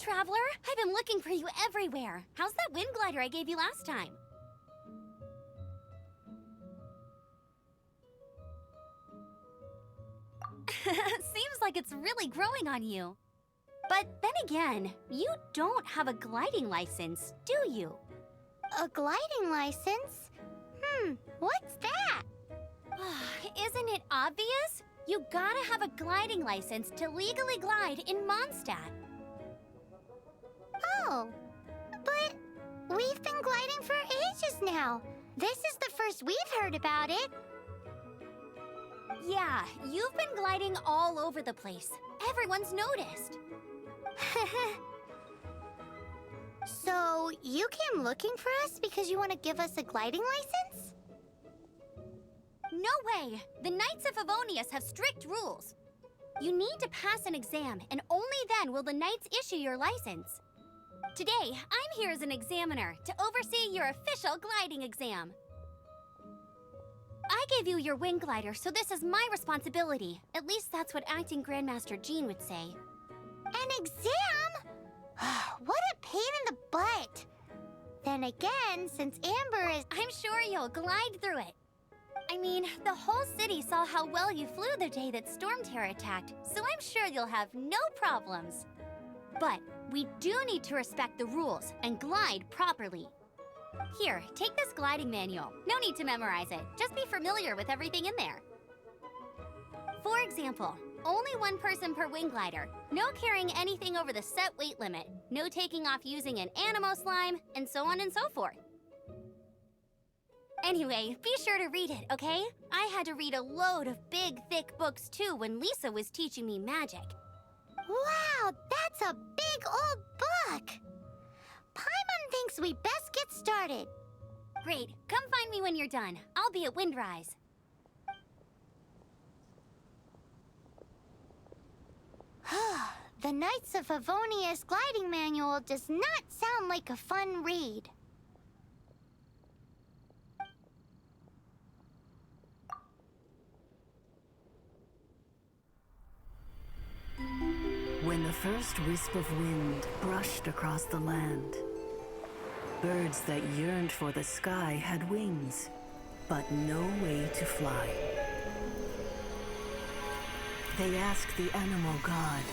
traveler! I've been looking for you everywhere. How's that wind glider I gave you last time? Seems like it's really growing on you. But then again, you don't have a gliding license, do you? A gliding license? What's that? Isn't it obvious? You gotta have a gliding license to legally glide in Mondstadt. Oh, but we've been gliding for ages now. This is the first we've heard about it. Yeah, you've been gliding all over the place. Everyone's noticed. So, you came looking for us because you want to give us a gliding license? No way! The Knights of Favonius have strict rules. You need to pass an exam, and only then will the Knights issue your license. Today, I'm here as an examiner to oversee your official gliding exam. I gave you your wing glider, so this is my responsibility. At least that's what Acting Grandmaster Jean would say. An exam? What a pain in the butt! Then again, since Amber is... I'm sure you'll glide through it. I mean, the whole city saw how well you flew the day that Storm Terror attacked, so I'm sure you'll have no problems. But we do need to respect the rules and glide properly. Here, take this gliding manual. No need to memorize it. Just be familiar with everything in there. For example, only one person per wing glider. No carrying anything over the set weight limit. No taking off using an animo slime, and so on and so forth. Anyway, be sure to read it, okay? I had to read a load of big, thick books too when Lisa was teaching me magic. Wow, that's a big old book! Paimon thinks we best get started. Great, come find me when you're done. I'll be at Windrise. The Knights of Favonius gliding manual does not sound like a fun read. When the first wisp of wind brushed across the land, birds that yearned for the sky had wings, but no way to fly. They asked the animal god,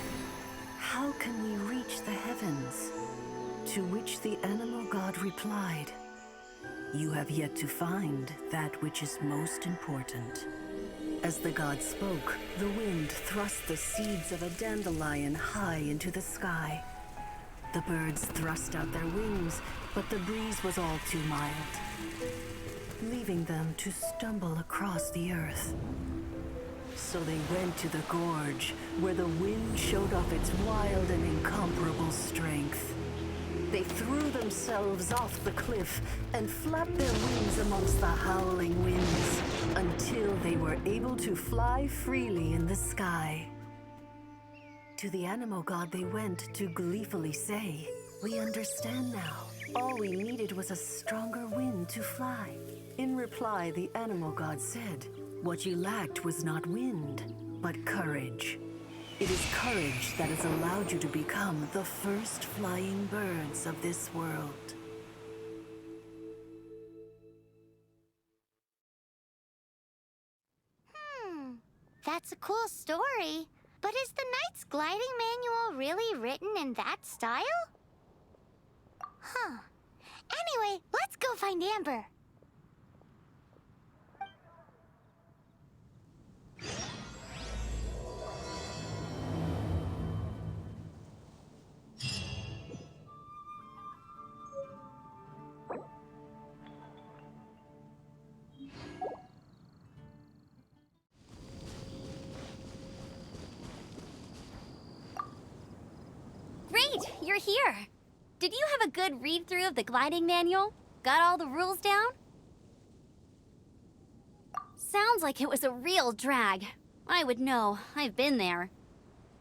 "How can we reach the heavens?" To which the animal god replied, "You have yet to find that which is most important." As the god spoke, the wind thrust the seeds of a dandelion high into the sky. The birds thrust out their wings, but the breeze was all too mild, leaving them to stumble across the earth. So they went to the gorge, where the wind showed off its wild and incomparable strength. They threw themselves off the cliff and flapped their wings amongst the howling winds until they were able to fly freely in the sky. To the animal god they went to gleefully say, "We understand now. All we needed was a stronger wind to fly." In reply, the animal god said, "What you lacked was not wind, but courage. It is courage that has allowed you to become the first flying birds of this world." That's a cool story. But is the Knight's gliding manual really written in that style? Anyway, let's go find Amber. Great, you're here. Did you have a good read-through of the gliding manual? Got all the rules down? Sounds like it was a real drag. I would know. I've been there.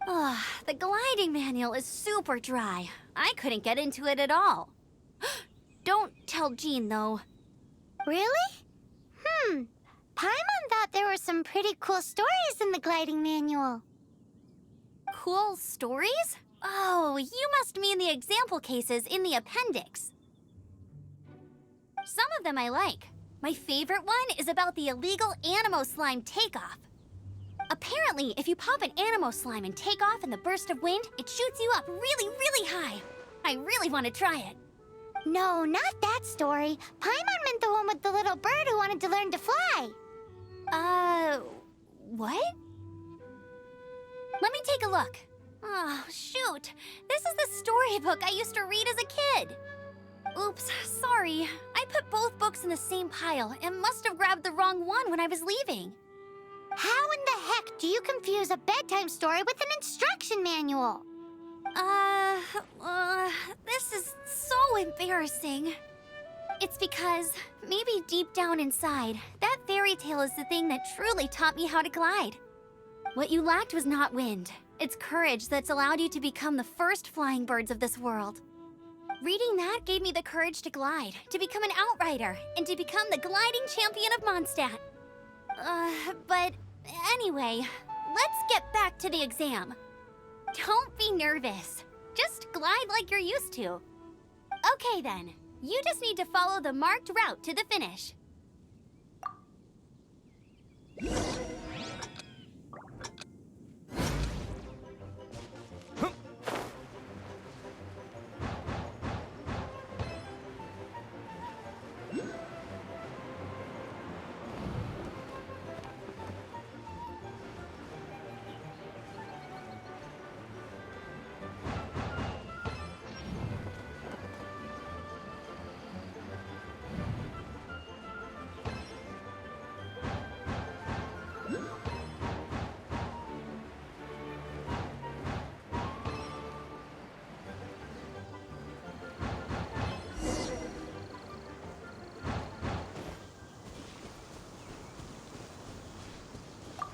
The gliding manual is super dry. I couldn't get into it at all. Don't tell Jean, though. Really? Paimon thought there were some pretty cool stories in the gliding manual. Cool stories? Oh, you must mean the example cases in the appendix. Some of them I like. My favorite one is about the illegal Animo Slime takeoff. Apparently, if you pop an Animo Slime and take off in the burst of wind, it shoots you up really, really high. I really want to try it. No, not that story. Paimon meant the one with the little bird who wanted to learn to fly. What? Let me take a look. Oh, shoot. This is the storybook I used to read as a kid. Oops, sorry. I put both books in the same pile and must have grabbed the wrong one when I was leaving. How in the heck do you confuse a bedtime story with an instruction manual? This is so embarrassing. It's because, maybe deep down inside, that fairy tale is the thing that truly taught me how to glide. What you lacked was not wind. It's courage that's allowed you to become the first flying birds of this world. Reading that gave me the courage to glide, to become an outrider, and to become the gliding champion of Mondstadt. But anyway, let's get back to the exam. Don't be nervous. Just glide like you're used to. Okay then, you just need to follow the marked route to the finish.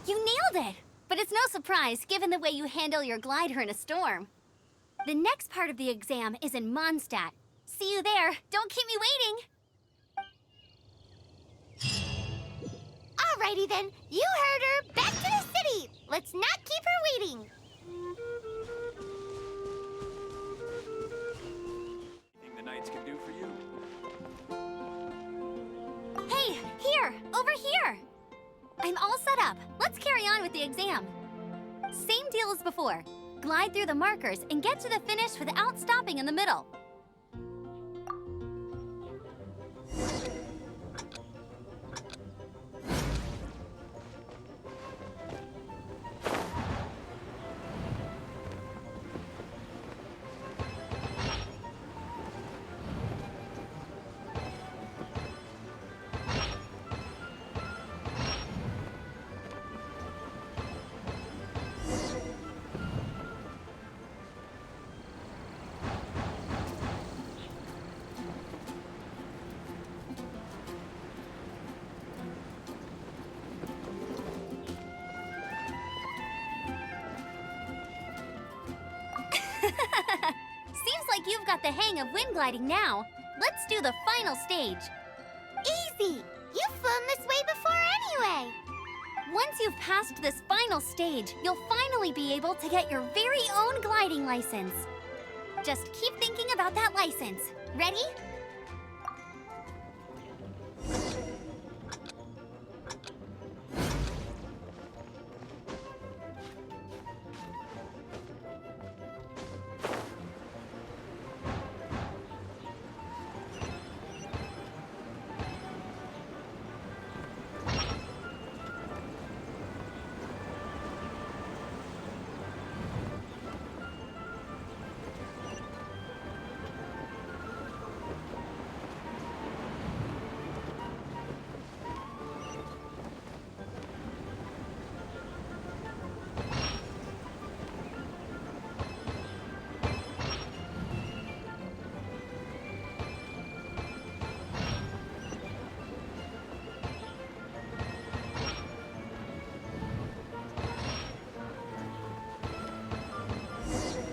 You nailed it! But it's no surprise, given the way you handle your glider in a storm. The next part of the exam is in Mondstadt. See you there. Don't keep me waiting. Alrighty then, you heard her. Back to the city. Let's not keep her waiting. Anything the Knights can do for you? Hey, here! Over here! I'm all set up. Let's carry on with the exam. Same deal as before. Glide through the markers and get to the finish without stopping in the middle. Seems like you've got the hang of wind gliding now. Let's do the final stage. Easy. You've flown this way before anyway. Once you've passed this final stage, you'll finally be able to get your very own gliding license. Just keep thinking about that license. Ready?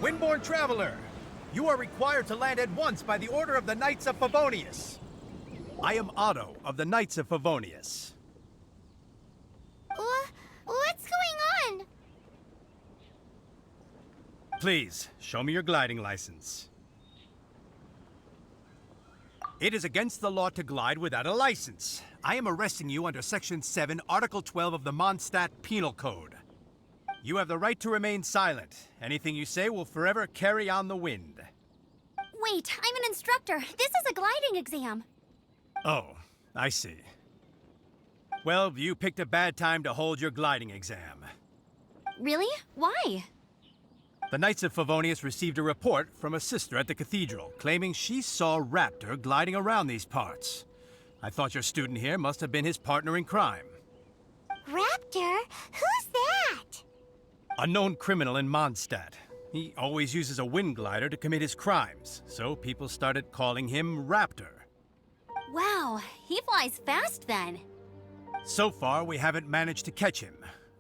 Windborne Traveler, you are required to land at once by the order of the Knights of Favonius. I am Otto of the Knights of Favonius. What's going on? Please, show me your gliding license. It is against the law to glide without a license. I am arresting you under Section 7, Article 12 of the Mondstadt Penal Code. You have the right to remain silent. Anything you say will forever carry on the wind. Wait, I'm an instructor. This is a gliding exam. Oh, I see. Well, you picked a bad time to hold your gliding exam. Really? Why? The Knights of Favonius received a report from a sister at the cathedral claiming she saw Raptor gliding around these parts. I thought your student here must have been his partner in crime. Raptor? Who's that? A known criminal in Mondstadt. He always uses a wind glider to commit his crimes, so people started calling him Raptor. Wow, he flies fast then. So far, we haven't managed to catch him.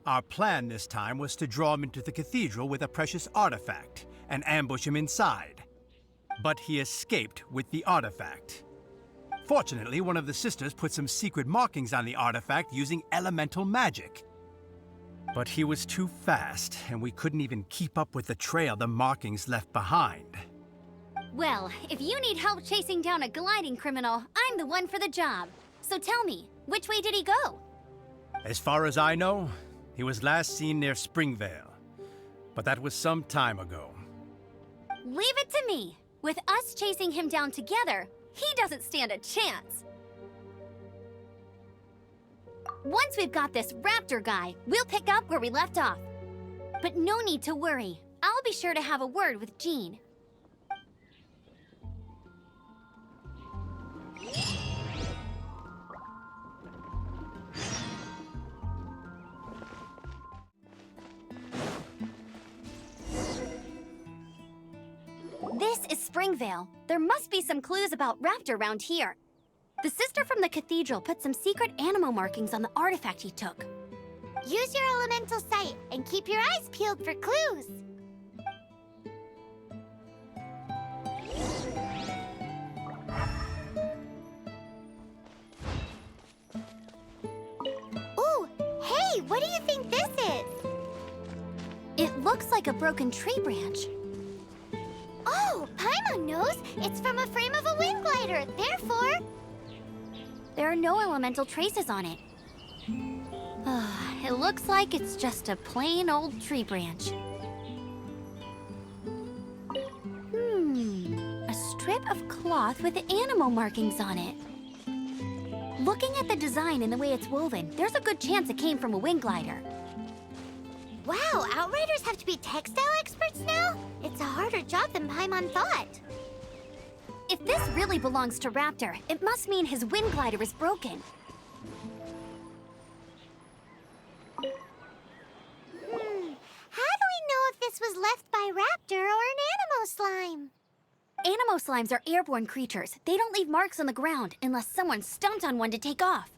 Our plan this time was to draw him into the cathedral with a precious artifact and ambush him inside. But he escaped with the artifact. Fortunately, one of the sisters put some secret markings on the artifact using elemental magic. But he was too fast, and we couldn't even keep up with the trail the markings left behind. Well, if you need help chasing down a gliding criminal, I'm the one for the job. So tell me, which way did he go? As far as I know, he was last seen near Springvale. But that was some time ago. Leave it to me. With us chasing him down together, he doesn't stand a chance. Once we've got this Raptor guy, we'll pick up where we left off. But no need to worry. I'll be sure to have a word with Jean. This is Springvale. There must be some clues about Raptor around here. The sister from the cathedral put some secret animal markings on the artifact he took. Use your elemental sight and keep your eyes peeled for clues. Ooh, hey, what do you think this is? It looks like a broken tree branch. Oh, Paimon knows. It's from a frame of a wind glider. Therefore, There are no elemental traces on it. It looks like it's just a plain old tree branch. A strip of cloth with animal markings on it. Looking at the design and the way it's woven, there's a good chance it came from a wind glider. wow, Outriders have to be textile experts now? It's a harder job than Paimon thought. If this really belongs to Raptor, it must mean his wind glider is broken. How do we know if this was left by Raptor or an Animo slime? Animo slimes are airborne creatures. They don't leave marks on the ground unless someone stomped on one to take off.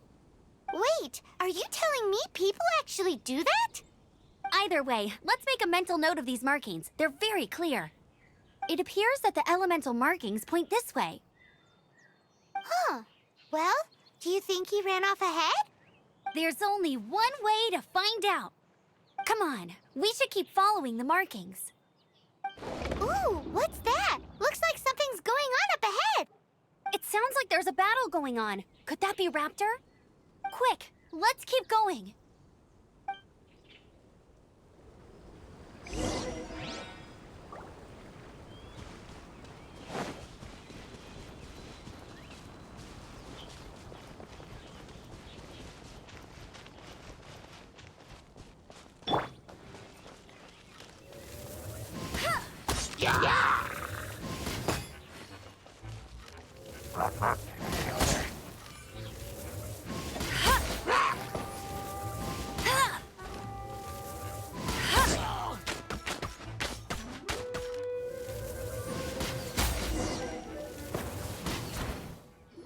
Wait, are you telling me people actually do that? Either way, let's make a mental note of these markings. They're very clear. It appears that the elemental markings point this way. Huh. Well, do you think he ran off ahead? There's only one way to find out. Come on, we should keep following the markings. Ooh, what's that? Looks like something's going on up ahead. It sounds like there's a battle going on. Could that be Raptor? Quick, let's keep going.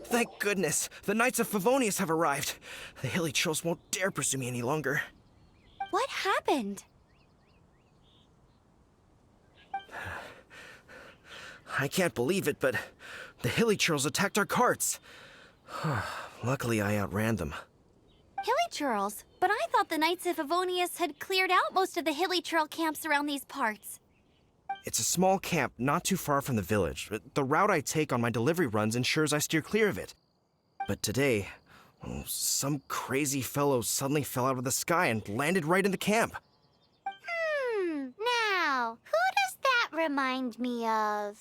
Thank goodness, the Knights of Favonius have arrived. The hilly trolls won't dare pursue me any longer. What happened? I can't believe it, but the hilly trolls attacked our carts. Luckily, I outran them. Hilly churls? But I thought the Knights of Favonius had cleared out most of the hilly churl camps around these parts. It's a small camp not too far from the village. The route I take on my delivery runs ensures I steer clear of it. But today, some crazy fellow suddenly fell out of the sky and landed right in the camp. Now, who does that remind me of?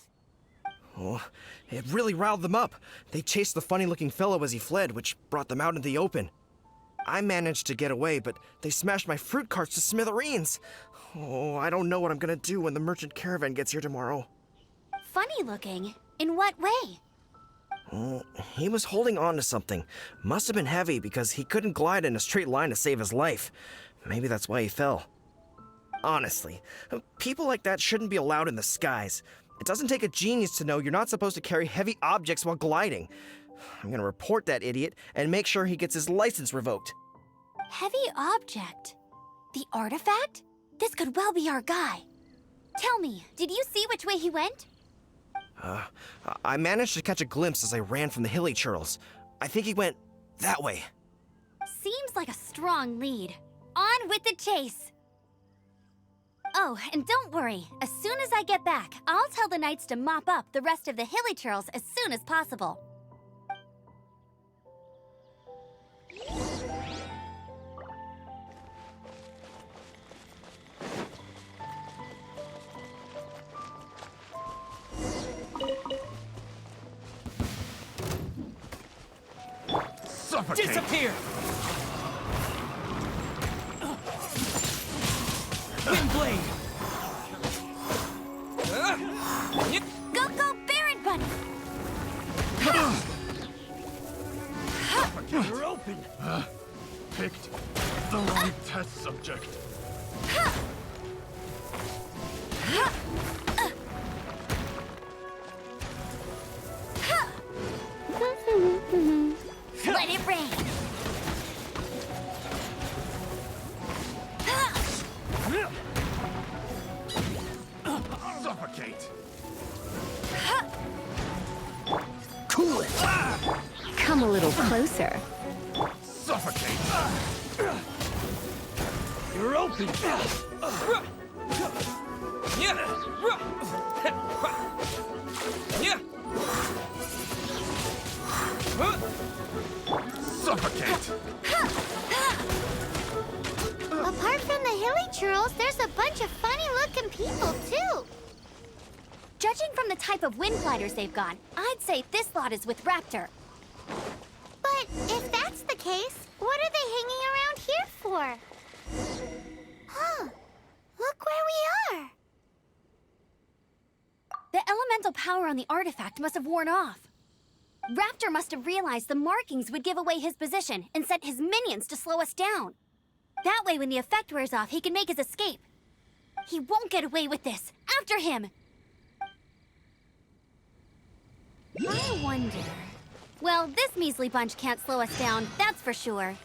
Oh, it really riled them up. They chased the funny-looking fellow as he fled, which brought them out in the open. I managed to get away, but they smashed my fruit carts to smithereens. Oh, I don't know what I'm gonna do when the merchant caravan gets here tomorrow. Funny looking? In what way? Oh, he was holding on to something. Must have been heavy because he couldn't glide in a straight line to save his life. Maybe that's why he fell. Honestly, people like that shouldn't be allowed in the skies. It doesn't take a genius to know you're not supposed to carry heavy objects while gliding. I'm gonna report that idiot and make sure he gets his license revoked. Heavy object? The artifact? This could well be our guy. Tell me, did you see which way he went? I managed to catch a glimpse as I ran from the hilly churls. I think he went that way. Seems like a strong lead. On with the chase! Oh, and don't worry. As soon as I get back, I'll tell the knights to mop up the rest of the hilly churls as soon as possible. Suffocate! Disappear! Windblade! Go, Baron Bunny! You're open! Picked the wrong test subject. Let it rain! Suffocate! Cool it. Come a little closer. Suffocate! You're open! Suffocate! Apart from the hilly churls, there's a bunch of funny-looking people, too. Judging from the type of wind gliders they've got, I'd say this lot is with Raptor. But if that's the case, what are they hanging around here for? Huh. Look where we are. The elemental power on the artifact must have worn off. Raptor must have realized the markings would give away his position and sent his minions to slow us down. That way, when the effect wears off, he can make his escape. He won't get away with this. After him! I wonder... Well, this measly bunch can't slow us down, that's for sure.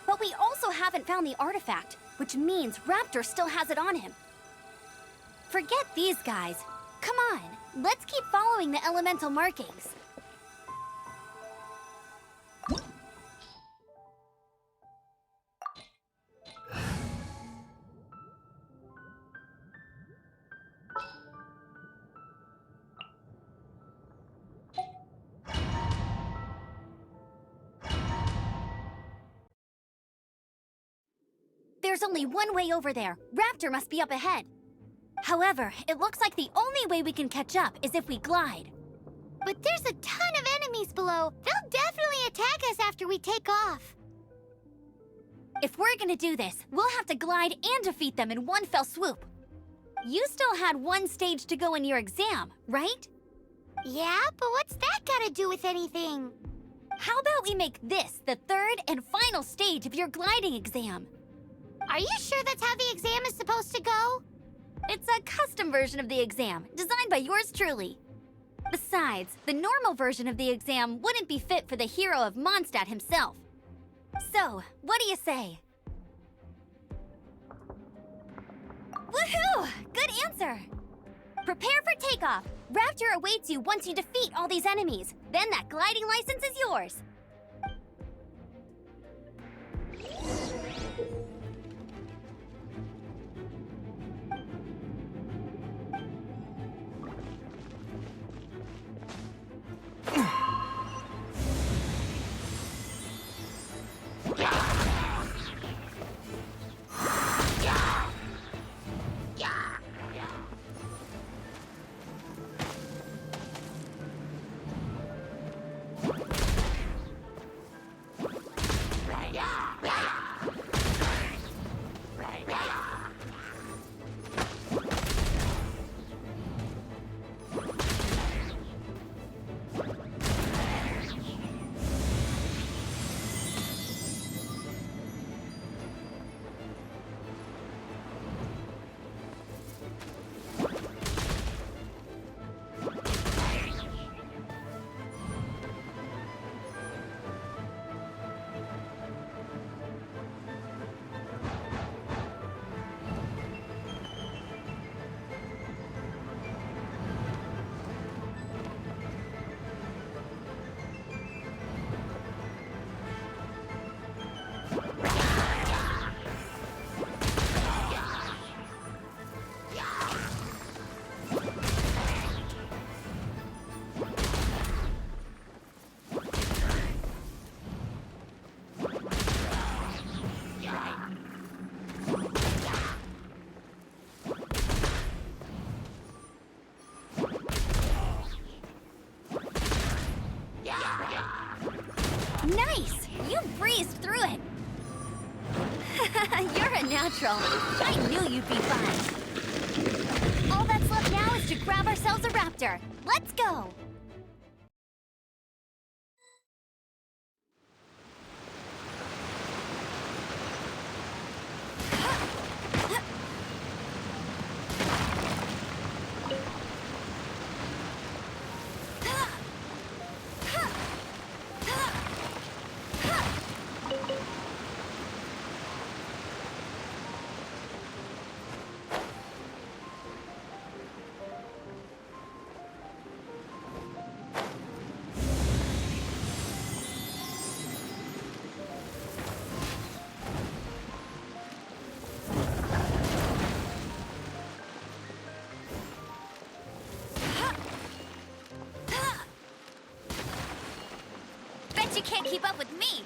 But we also haven't found the artifact, which means Raptor still has it on him. Forget these guys. Come on, let's keep following the elemental markings. There's only one way over there. Raptor must be up ahead. However, it looks like the only way we can catch up is if we glide. But there's a ton of enemies below. They'll definitely attack us after we take off. If we're gonna do this, we'll have to glide and defeat them in one fell swoop. You still had one stage to go in your exam, right? Yeah, but what's that got to do with anything? How about we make this the third and final stage of your gliding exam? Are you sure that's how the exam is supposed to go? It's a custom version of the exam, designed by yours truly. Besides, the normal version of the exam wouldn't be fit for the hero of Mondstadt himself. So, what do you say? Woohoo! Good answer! Prepare for takeoff. Raptor awaits you once you defeat all these enemies. Then that gliding license is yours. Nice! You breezed through it! You're a natural. I knew you'd be fine. All that's left now is to grab ourselves a raptor. Let's go! Bet you can't keep up with me!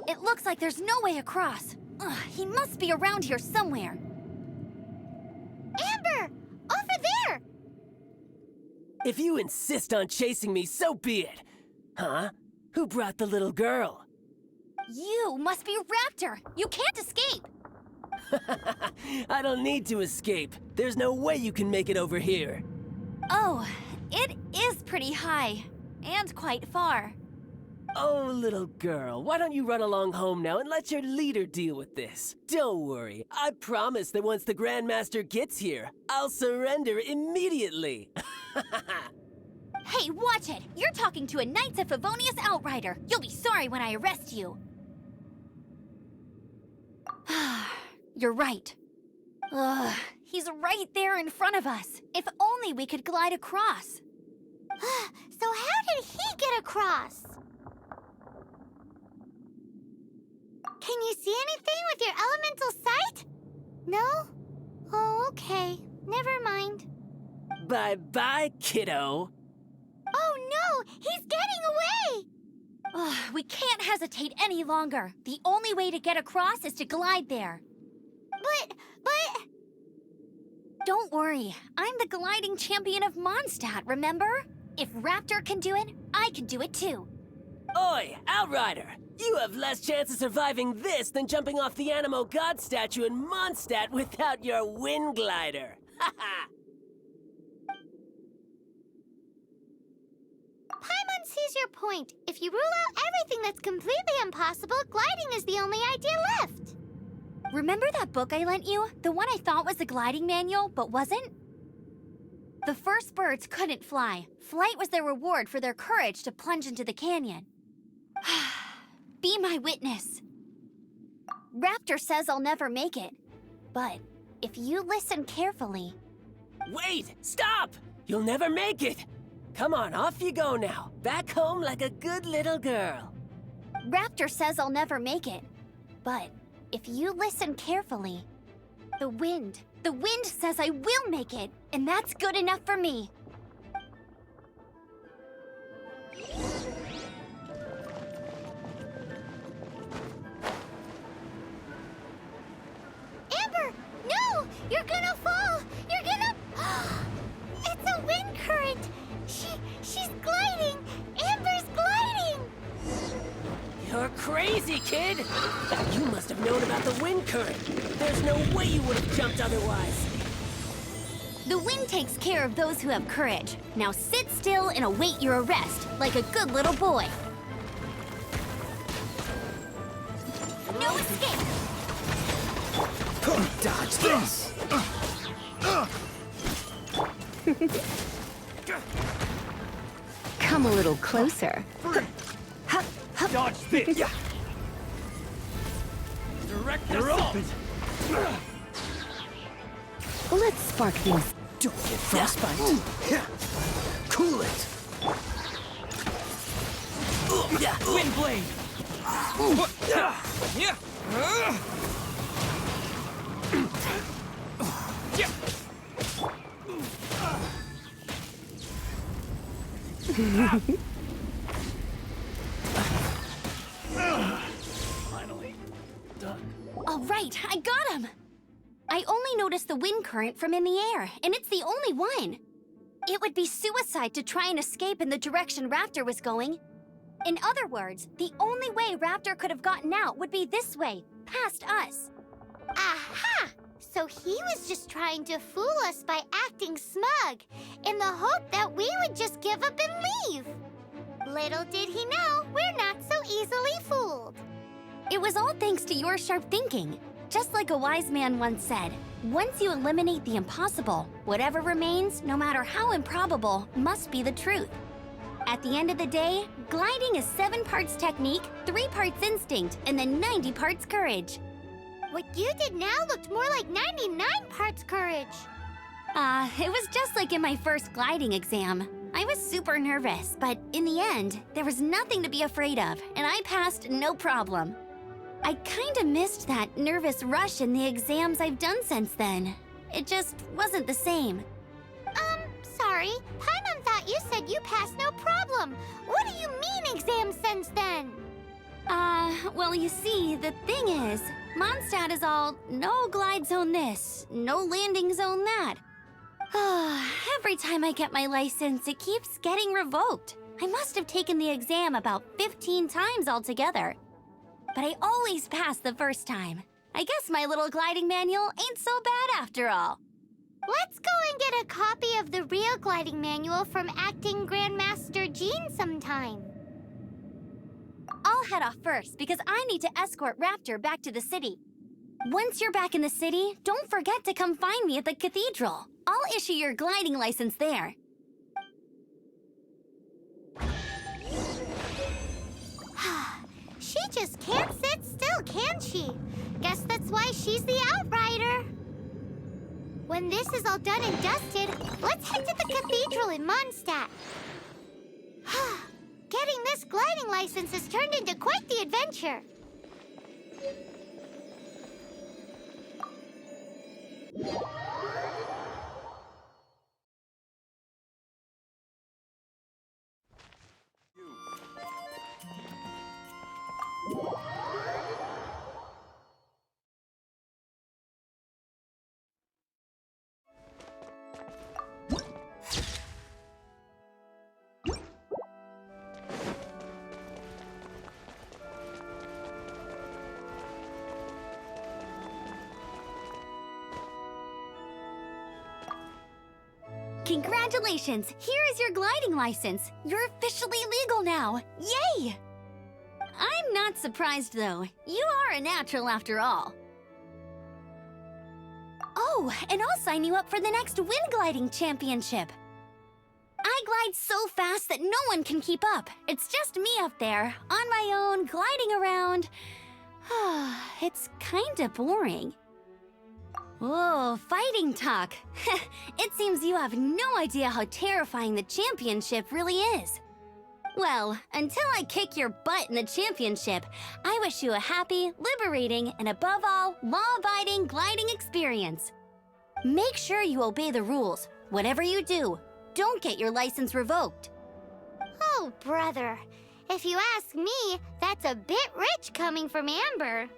It looks like there's no way across. Ugh, he must be around here somewhere. Amber! Over there! If you insist on chasing me, so be it. Huh? Who brought the little girl? You must be Raptor. You can't escape. I don't need to escape. There's no way you can make it over here. Oh, it is pretty high. And quite far. Oh, little girl, why don't you run along home now and let your leader deal with this? Don't worry, I promise that once the Grandmaster gets here, I'll surrender immediately. Hey, watch it! You're talking to a Knights of Favonius outrider. You'll be sorry when I arrest you. You're right. Ugh, he's right there in front of us. If only we could glide across. So how did he get across? Can you see anything with your elemental sight? No? Oh, okay. Never mind. Bye-bye, kiddo. Oh no! He's getting away! Ugh, we can't hesitate any longer. The only way to get across is to glide there. But... Don't worry. I'm the gliding champion of Mondstadt, remember? If Raptor can do it, I can do it too. Oi, Outrider! You have less chance of surviving this than jumping off the Animo God statue in Mondstadt without your wind glider. Haha! Paimon sees your point. If you rule out everything that's completely impossible, gliding is the only idea left. Remember that book I lent you? The one I thought was the gliding manual, but wasn't? The first birds couldn't fly. Flight was their reward for their courage to plunge into the canyon. Be my witness. Raptor says I'll never make it. But if you listen carefully... Wait! Stop! You'll never make it! Come on, off you go now. Back home like a good little girl. Raptor says I'll never make it. But if you listen carefully... The wind says I will make it, and that's good enough for me. Amber! No! You're gonna fall! You're gonna... It's a wind current! She's gliding! Amber's gliding! You're crazy, kid! You must have known about the wind current. There's no way you would have jumped otherwise. The wind takes care of those who have courage. Now sit still and await your arrest, like a good little boy. No escape! Dodge this! Come a little closer. Dodge this! Yeah. Direct You're assault. open! Let's spark things. Don't get frostbite! Yeah. Cool it! Wind blade! Finally done. All right, I got him! I only noticed the wind current from in the air, and it's the only one. It would be suicide to try and escape in the direction Raptor was going. In other words, the only way Raptor could have gotten out would be this way, past us. Aha! So he was just trying to fool us by acting smug, in the hope that we would just give up and leave. Little did he know, we're not so easily fooled. It was all thanks to your sharp thinking. Just like a wise man once said, once you eliminate the impossible, whatever remains, no matter how improbable, must be the truth. At the end of the day, gliding is 7 parts technique, 3 parts instinct, and then 90 parts courage. What you did now looked more like 99 parts courage. It was just like in my first gliding exam. I was super nervous, but in the end, there was nothing to be afraid of, and I passed no problem. I kinda missed that nervous rush in the exams I've done since then. It just wasn't the same. Sorry. Paimon thought you said you passed no problem. What do you mean exam since then? Well, you see, the thing is, Mondstadt is all no glide zone this, no landing zone that. Every time I get my license, it keeps getting revoked. I must have taken the exam about 15 times altogether. But I always pass the first time. I guess my little gliding manual ain't so bad after all. Let's go and get a copy of the real gliding manual from acting Grandmaster Jean sometime. I'll head off first because I need to escort Raptor back to the city. Once you're back in the city, don't forget to come find me at the cathedral. I'll issue your gliding license there. She just can't sit still, can she? Guess that's why she's the outrider. When this is all done and dusted, let's head to the cathedral in Mondstadt. Getting this gliding license has turned into quite the adventure. Congratulations! Here is your gliding license. You're officially legal now. Yay! I'm not surprised, though. You are a natural after all. Oh, and I'll sign you up for the next wind gliding championship. I glide so fast that no one can keep up. It's just me up there, on my own, gliding around. It's kinda boring. Oh, fighting talk. It seems you have no idea how terrifying the championship really is. Well, until I kick your butt in the championship, I wish you a happy, liberating, and above all, law-abiding gliding experience. Make sure you obey the rules. Whatever you do, don't get your license revoked. Oh, brother. If you ask me, that's a bit rich coming from Amber.